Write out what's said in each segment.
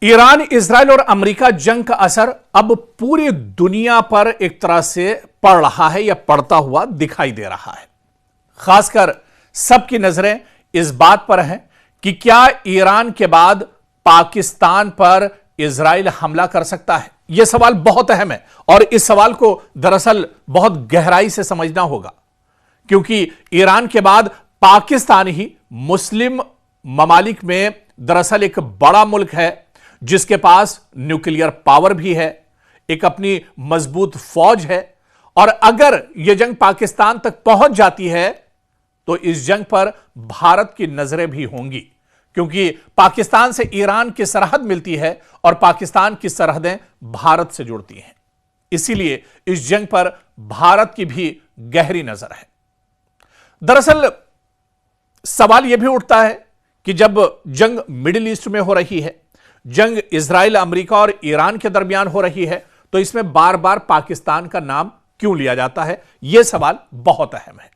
Iran, Israel और America जंग का असर अब पूरी दुनिया पर एक तरह से पड़ रहा है या पड़ता हुआ दिखाई दे रहा है। खासकर सबकी नजरें इस बात पर हैं कि क्या ईरान के बाद पाकिस्तान पर इजराइल हमला कर सकता है। यह सवाल बहुत अहम है और इस सवाल को दरअसल बहुत गहराई से समझना होगा, क्योंकि ईरान के बाद पाकिस्तान ही मुस्लिम ममालिक में दरअसल एक बड़ा मुल्क है जिसके पास न्यूक्लियर पावर भी है, एक अपनी मजबूत फौज है। और अगर यह जंग पाकिस्तान तक पहुंच जाती है तो इस जंग पर भारत की नजरें भी होंगी, क्योंकि पाकिस्तान से ईरान की सरहद मिलती है और पाकिस्तान की सरहदें भारत से जुड़ती हैं। इसीलिए इस जंग पर भारत की भी गहरी नजर है। दरअसल सवाल यह भी उठता है कि जब जंग मिडिल ईस्ट में हो रही है, जंग इजराइल, अमेरिका और ईरान के दरमियान हो रही है, तो इसमें बार बार पाकिस्तान का नाम क्यों लिया जाता है? यह सवाल बहुत अहम है,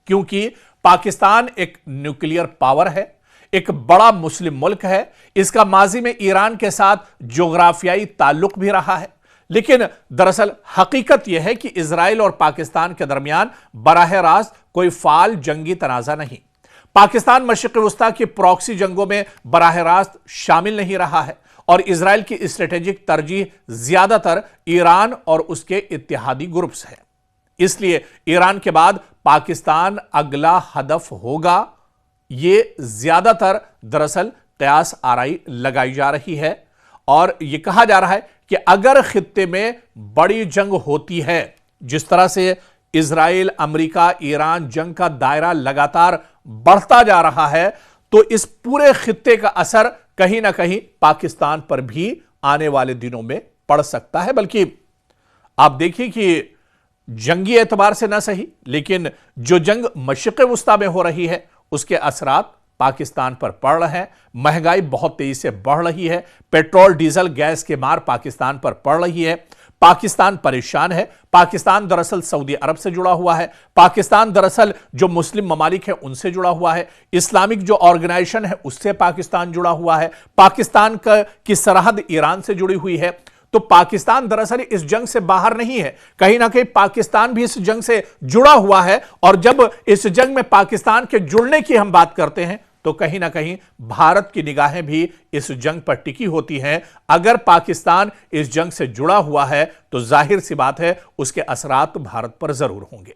क्योंकि पाकिस्तान एक न्यूक्लियर पावर है, एक बड़ा मुस्लिम मुल्क है। इसका माजी में ईरान के साथ जोग्राफियाई ताल्लुक भी रहा है। लेकिन दरअसल हकीकत यह है कि इजराइल और पाकिस्तान के दरमियान बराह रास्त कोई फाल जंगी तनाजा नहीं। पाकिस्तान मशरिक़ वस्ता की प्रॉक्सी जंगों में बराह रास्त शामिल नहीं रहा है और इजराइल की स्ट्रेटेजिक तरजीह ज्यादातर ईरान और उसके इत्तेहादी ग्रुप्स है। इसलिए ईरान के बाद पाकिस्तान अगला हदफ होगा, यह ज्यादातर दरअसल कयास आराई लगाई जा रही है। और यह कहा जा रहा है कि अगर खित्ते में बड़ी जंग होती है, जिस तरह से इजराइल, अमेरिका, ईरान जंग का दायरा लगातार बढ़ता जा रहा है, तो इस पूरे खित्ते का असर कहीं ना कहीं पाकिस्तान पर भी आने वाले दिनों में पड़ सकता है। बल्कि आप देखिए कि जंगी एतबार से ना सही, लेकिन जो जंग मशरिक़ वस्ता में हो रही है उसके असरात पाकिस्तान पर पड़ रहे हैं। महंगाई बहुत तेजी से बढ़ रही है, पेट्रोल, डीजल, गैस के मार पाकिस्तान पर पड़ रही है। पाकिस्तान परेशान है। पाकिस्तान दरअसल सऊदी अरब से जुड़ा हुआ है। पाकिस्तान दरअसल जो मुस्लिम ममालिक है उनसे जुड़ा हुआ है। इस्लामिक जो ऑर्गेनाइजेशन है उससे पाकिस्तान जुड़ा हुआ है। पाकिस्तान की सरहद ईरान से जुड़ी हुई है। तो पाकिस्तान दरअसल इस जंग से बाहर नहीं है, कहीं ना कहीं पाकिस्तान भी इस जंग से जुड़ा हुआ है। और जब इस जंग में पाकिस्तान के जुड़ने की हम बात करते हैं तो कहीं ना कहीं भारत की निगाहें भी इस जंग पर टिकी होती हैं। अगर पाकिस्तान इस जंग से जुड़ा हुआ है तो जाहिर सी बात है उसके असरात भारत पर जरूर होंगे,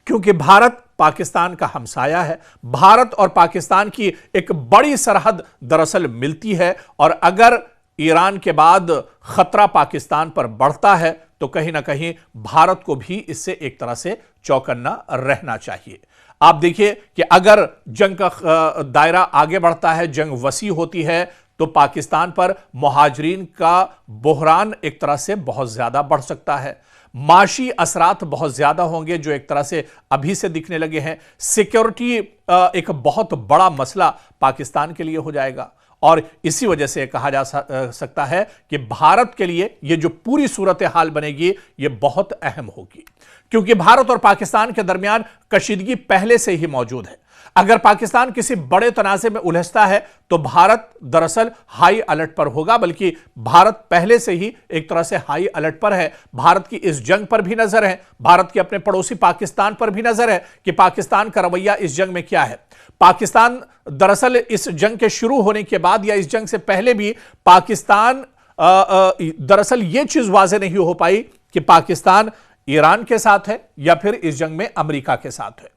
क्योंकि भारत पाकिस्तान का हमसाया है। भारत और पाकिस्तान की एक बड़ी सरहद दरअसल मिलती है और अगर ईरान के बाद खतरा पाकिस्तान पर बढ़ता है तो कहीं ना कहीं भारत को भी इससे एक तरह से चौकन्ना रहना चाहिए। आप देखिए कि अगर जंग का दायरा आगे बढ़ता है, जंग वसी होती है, तो पाकिस्तान पर मुहाजिरीन का बहरान एक तरह से बहुत ज्यादा बढ़ सकता है। माशी असरात बहुत ज्यादा होंगे जो एक तरह से अभी से दिखने लगे हैं। सिक्योरिटी एक बहुत बड़ा मसला पाकिस्तान के लिए हो जाएगा और इसी वजह से कहा जा सकता है कि भारत के लिए यह जो पूरी सूरत हाल बनेगी यह बहुत अहम होगी, क्योंकि भारत और पाकिस्तान के दरमियान कशीदगी पहले से ही मौजूद है। अगर पाकिस्तान किसी बड़े तनाज़े में उलझता है तो भारत दरअसल हाई अलर्ट पर होगा, बल्कि भारत पहले से ही एक तरह से हाई अलर्ट पर है। भारत की इस जंग पर भी नजर है, भारत के अपने पड़ोसी पाकिस्तान पर भी नजर है कि पाकिस्तान का रवैया इस जंग में क्या है। पाकिस्तान दरअसल इस जंग के शुरू होने के बाद या इस जंग से पहले भी पाकिस्तान दरअसल यह चीज वाज़ेह नहीं हो पाई कि पाकिस्तान ईरान के साथ है या फिर इस जंग में अमेरिका के साथ है।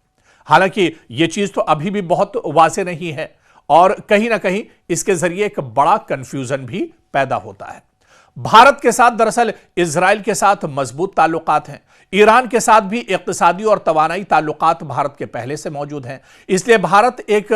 हालांकि यह चीज तो अभी भी बहुत वाज़ेह नहीं है और कहीं ना कहीं इसके जरिए एक बड़ा कंफ्यूजन भी पैदा होता है। भारत के साथ दरअसल इजराइल के साथ मजबूत ताल्लुकात हैं। ईरान के साथ भी इक्तिसादी और तवानाई ताल्लुकात भारत के पहले से मौजूद हैं। इसलिए भारत एक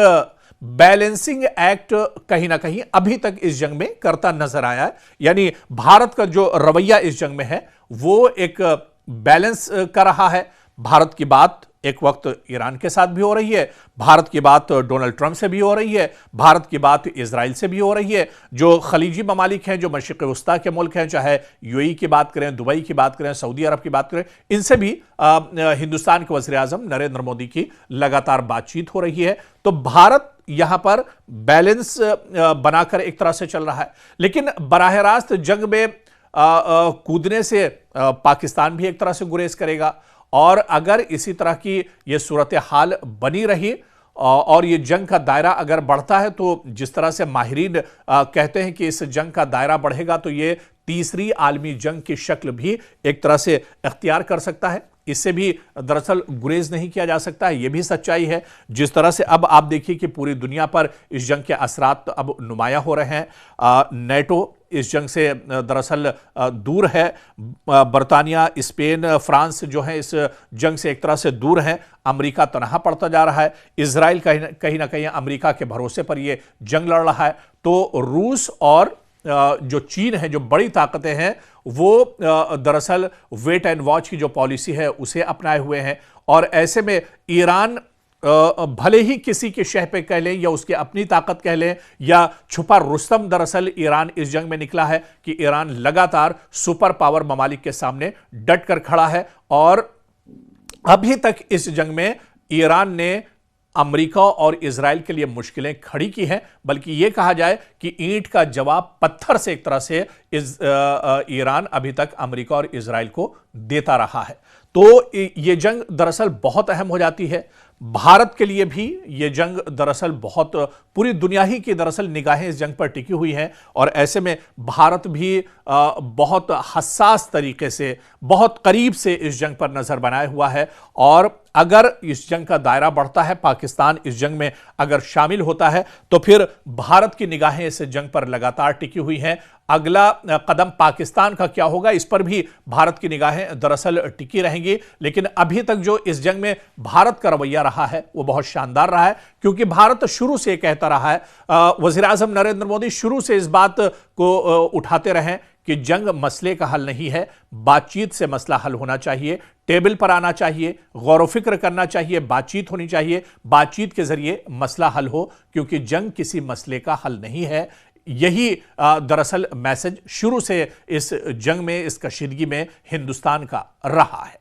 बैलेंसिंग एक्ट कहीं ना कहीं अभी तक इस जंग में करता नजर आया है। यानी भारत का जो रवैया इस जंग में है वो एक बैलेंस कर रहा है। भारत की बात एक वक्त ईरान के साथ भी हो रही है, भारत की बात डोनाल्ड ट्रंप से भी हो रही है, भारत की बात इजराइल से भी हो रही है। जो खलीजी ममालिक हैं, जो मशरिक़ वस्ता के मुल्क हैं, चाहे यूएई की बात करें, दुबई की बात करें, सऊदी अरब की बात करें, इनसे भी हिंदुस्तान के वज़ीर आज़म नरेंद्र मोदी की लगातार बातचीत हो रही है। तो भारत यहां पर बैलेंस बनाकर एक तरह से चल रहा है, लेकिन बराह रास्त जंग में कूदने से पाकिस्तान भी एक तरह से गुरेज करेगा। और अगर इसी तरह की यह सूरत हाल बनी रही और ये जंग का दायरा अगर बढ़ता है, तो जिस तरह से माहिरीन कहते हैं कि इस जंग का दायरा बढ़ेगा तो ये तीसरी आलमी जंग की शक्ल भी एक तरह से इख्तियार कर सकता है। इससे भी दरअसल गुरेज नहीं किया जा सकता है, यह भी सच्चाई है। जिस तरह से अब आप देखिए कि पूरी दुनिया पर इस जंग के असरात अब नुमाया हो रहे हैं। नेटो इस जंग से दरअसल दूर है, बरतानिया, स्पेन, फ्रांस जो है इस जंग से एक तरह से दूर हैं। अमेरिका तनहा पड़ता जा रहा है, इजराइल कहीं ना कहीं अमेरिका के भरोसे पर यह जंग लड़ रहा है। तो रूस और जो चीन है, जो बड़ी ताकतें हैं, वो दरअसल वेट एंड वॉच की जो पॉलिसी है उसे अपनाए हुए हैं। और ऐसे में ईरान भले ही किसी के शह पे कह लें या उसकी अपनी ताकत कह लें या छुपा रुस्तम, दरअसल ईरान इस जंग में निकला है कि ईरान लगातार सुपर पावर ममालिक के सामने डट कर खड़ा है। और अभी तक इस जंग में ईरान ने अमेरिका और इजराइल के लिए मुश्किलें खड़ी की हैं, बल्कि यह कहा जाए कि ईंट का जवाब पत्थर से एक तरह से ईरान अभी तक अमेरिका और इजराइल को देता रहा है। तो यह जंग दरअसल बहुत अहम हो जाती है। भारत के लिए भी यह जंग दरअसल बहुत, पूरी दुनिया ही की दरअसल निगाहें इस जंग पर टिकी हुई हैं। और ऐसे में भारत भी बहुत हसास तरीके से, बहुत करीब से इस जंग पर नजर बनाए हुआ है। और अगर इस जंग का दायरा बढ़ता है, पाकिस्तान इस जंग में अगर शामिल होता है, तो फिर भारत की निगाहें इस जंग पर लगातार टिकी हुई हैं। अगला कदम पाकिस्तान का क्या होगा, इस पर भी भारत की निगाहें दरअसल टिकी रहेंगी। लेकिन अभी तक जो इस जंग में भारत का रवैया रहा है वो बहुत शानदार रहा है, क्योंकि भारत शुरू से कहता रहा है, वज़ीर आज़म नरेंद्र मोदी शुरू से इस बात को उठाते रहे कि जंग मसले का हल नहीं है, बातचीत से मसला हल होना चाहिए, टेबल पर आना चाहिए, गौर व फिक्र करना चाहिए, बातचीत होनी चाहिए, बातचीत के जरिए मसला हल हो, क्योंकि जंग किसी मसले का हल नहीं है। यही दरअसल मैसेज शुरू से इस जंग में, इस कशीदगी में हिंदुस्तान का रहा है।